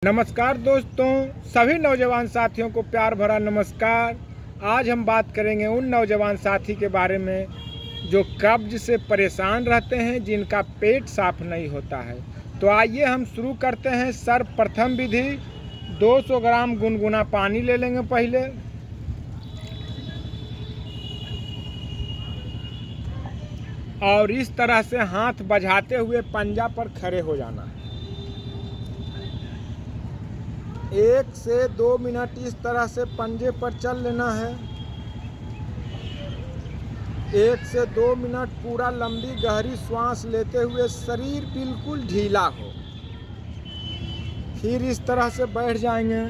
नमस्कार दोस्तों, सभी नौजवान साथियों को प्यार भरा नमस्कार। आज हम बात करेंगे उन नौजवान साथी के बारे में जो कब्ज से परेशान रहते हैं, जिनका पेट साफ नहीं होता है। तो आइए हम शुरू करते हैं। सर्वप्रथम विधि 200 ग्राम गुनगुना पानी ले लेंगे पहले। और इस तरह से हाथ बझाते हुए पंजा पर खड़े हो जाना है। 1 से 2 मिनट इस तरह से पंजे पर चल लेना है। 1 से 2 मिनट पूरा लंबी गहरी सांस लेते हुए शरीर बिल्कुल ढीला हो। फिर इस तरह से बैठ जाएंगे।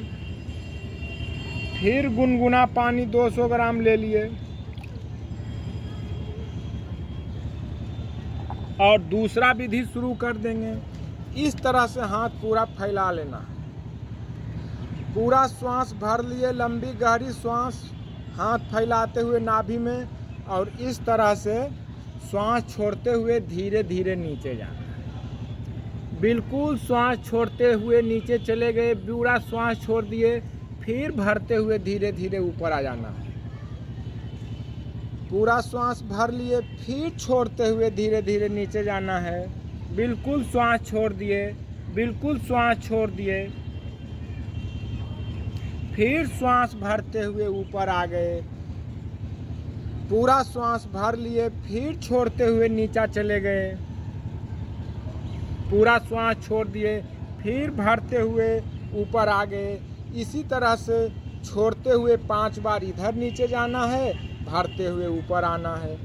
फिर गुनगुना पानी 200 ग्राम ले लिए और दूसरा विधि शुरू कर देंगे। इस तरह से हाथ पूरा फैला लेना है। पूरा श्वास भर लिए, लंबी गहरी श्वास हाथ फैलाते हुए नाभि में, और इस तरह से श्वास छोड़ते हुए धीरे धीरे नीचे जाना है। बिल्कुल श्वास छोड़ते हुए नीचे चले गए, पूरा श्वास छोड़ दिए, फिर भरते हुए धीरे धीरे ऊपर आ जाना है। पूरा श्वास भर लिए, फिर छोड़ते हुए धीरे धीरे नीचे जाना है। बिल्कुल श्वास छोड़ दिए, बिल्कुल श्वास छोड़ दिए, फिर श्वास भरते हुए ऊपर आ गए। पूरा श्वास भर लिए, फिर छोड़ते हुए नीचा चले गए। पूरा श्वास छोड़ दिए, फिर भरते हुए ऊपर आ गए। इसी तरह से छोड़ते हुए 5 बार इधर नीचे जाना है, भरते हुए ऊपर आना है।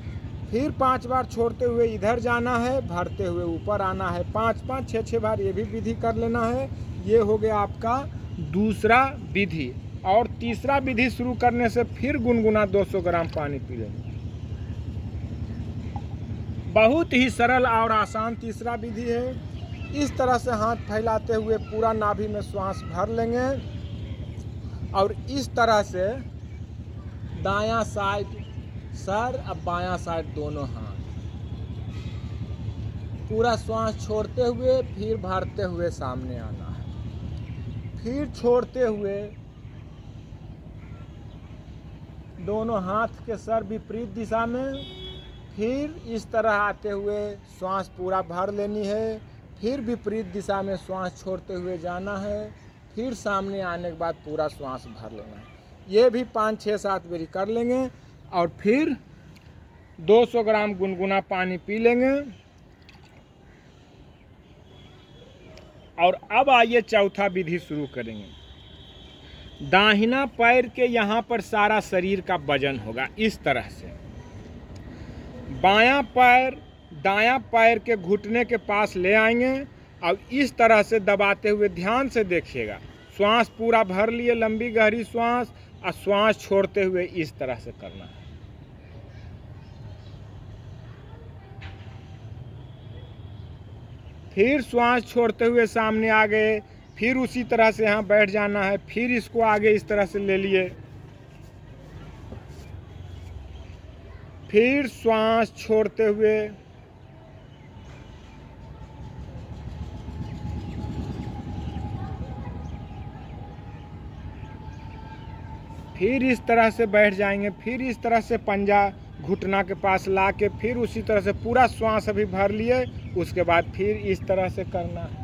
फिर 5 बार छोड़ते हुए इधर जाना है, भरते हुए ऊपर आना है। 5-5, 6-6 बार ये भी विधि कर लेना है। ये हो गया आपका दूसरा विधि। और तीसरा विधि शुरू करने से फिर गुनगुना 200 ग्राम पानी पी लेंगे। बहुत ही सरल और आसान तीसरा विधि है। इस तरह से हाथ फैलाते हुए पूरा नाभि में श्वास भर लेंगे और इस तरह से दायां साइड सर और बायां साइड दोनों हाथ पूरा श्वास छोड़ते हुए फिर भरते हुए सामने आना है। फिर छोड़ते हुए दोनों हाथ के सर विपरीत दिशा में, फिर इस तरह आते हुए श्वास पूरा भर लेनी है। फिर विपरीत दिशा में श्वास छोड़ते हुए जाना है। फिर सामने आने के बाद पूरा श्वास भर लेना है। ये भी 5-6-7 बार कर लेंगे और फिर 200 ग्राम गुनगुना पानी पी लेंगे। और अब आइए चौथा विधि शुरू करेंगे। दाहिना पैर के यहाँ पर सारा शरीर का वजन होगा इस तरह से। बायां पैर दायां पैर के घुटने के पास ले आएंगे और इस तरह से दबाते हुए ध्यान से देखिएगा। श्वास पूरा भर लिए, लंबी गहरी श्वास, और श्वास छोड़ते हुए इस तरह से करना है। फिर श्वास छोड़ते हुए सामने आ गए। फिर उसी तरह से यहाँ बैठ जाना है। फिर इसको आगे इस तरह से ले लिए। फिर श्वास छोड़ते हुए फिर इस तरह से बैठ जाएंगे। फिर इस तरह से पंजा घुटना के पास ला के फिर उसी तरह से पूरा श्वास अभी भर लिए। उसके बाद फिर इस तरह से करना है।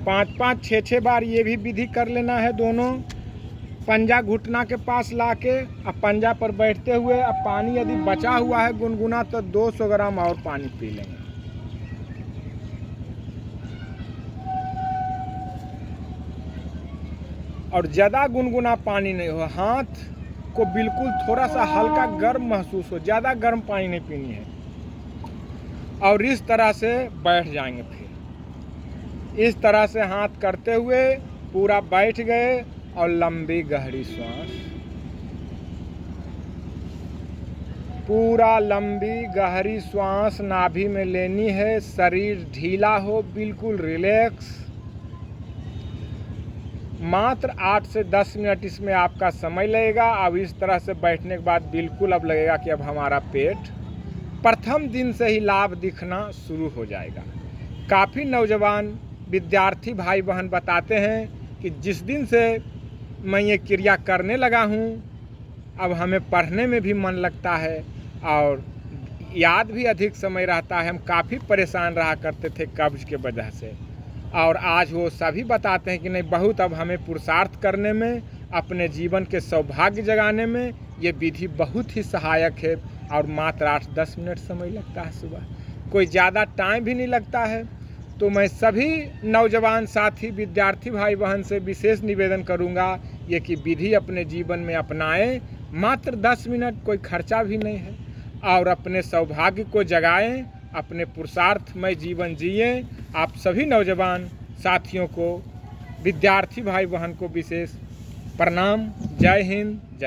5-5, 6-6 बार ये भी विधि कर लेना है। दोनों पंजा घुटना के पास ला के अब पंजा पर बैठते हुए, अब पानी यदि बचा हुआ है गुनगुना तो 200 ग्राम और पानी पी लेंगे। और ज़्यादा गुनगुना पानी नहीं हो, हाथ को बिल्कुल थोड़ा सा हल्का गर्म महसूस हो, ज़्यादा गर्म पानी नहीं पीनी है। और इस तरह से बैठ जाएंगे। फिर इस तरह से हाथ करते हुए पूरा बैठ गए और लंबी गहरी श्वास, पूरा लंबी गहरी श्वास नाभि में लेनी है। शरीर ढीला हो, बिल्कुल रिलैक्स। मात्र 8 से 10 मिनट इसमें आपका समय लगेगा। अब इस तरह से बैठने के बाद बिल्कुल अब लगेगा कि अब हमारा पेट प्रथम दिन से ही लाभ दिखना शुरू हो जाएगा। काफ़ी नौजवान विद्यार्थी भाई बहन बताते हैं कि जिस दिन से मैं ये क्रिया करने लगा हूँ अब हमें पढ़ने में भी मन लगता है और याद भी अधिक समय रहता है। हम काफ़ी परेशान रहा करते थे कब्ज के वजह से, और आज वो सभी बताते हैं कि नहीं, बहुत अब हमें पुरुषार्थ करने में, अपने जीवन के सौभाग्य जगाने में ये विधि बहुत ही सहायक है। और मात्र 8-10 मिनट समय लगता है सुबह, कोई ज़्यादा टाइम भी नहीं लगता है। तो मैं सभी नौजवान साथी विद्यार्थी भाई बहन से विशेष निवेदन करूंगा ये कि विधि अपने जीवन में अपनाएं। मात्र 10 मिनट, कोई खर्चा भी नहीं है, और अपने सौभाग्य को जगाएं, अपने पुरुषार्थमय जीवन जिए। आप सभी नौजवान साथियों को, विद्यार्थी भाई बहन को विशेष प्रणाम। जय हिंद, जय